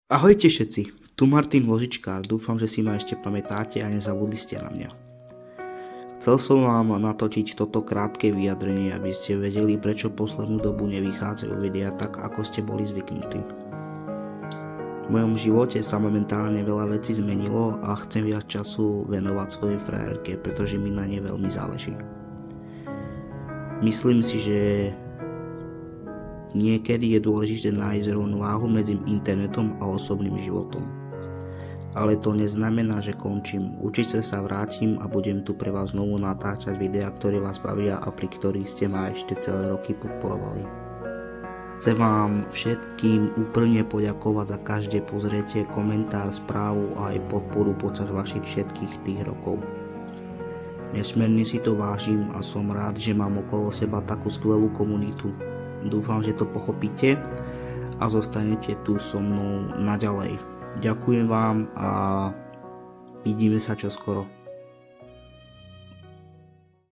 Ahojte všetci, tu Martin Vozičkár, dúfam, že si ma ešte pamätáte a nezabudli ste na mňa. Chcel som vám natočiť toto krátke vyjadrenie, aby ste vedeli, prečo poslednú dobu nevychádzajú videá tak, ako ste boli zvyknutí. V mojom živote sa momentálne veľa vecí zmenilo a chcem viac času venovať svojej frajerke, pretože mi na nej veľmi záleží. Myslím si, že niekedy je dôležité nájsť rovnováhu medzi internetom a osobným životom. Ale to neznamená, že končím. Určite sa vrátim a budem tu pre vás znovu natáčať videá, ktoré vás bavia a pri ktorých ste ma ešte celé roky podporovali. Chcem vám všetkým úprimne poďakovať za každé pozretie, komentár, správu a aj podporu počas vašich všetkých tých rokov. Nesmierne si to vážim a som rád, že mám okolo seba takú skvelú komunitu. Dúfam, že to pochopíte a zostanete tu so mnou naďalej. Ďakujem vám a vidíme sa čoskoro.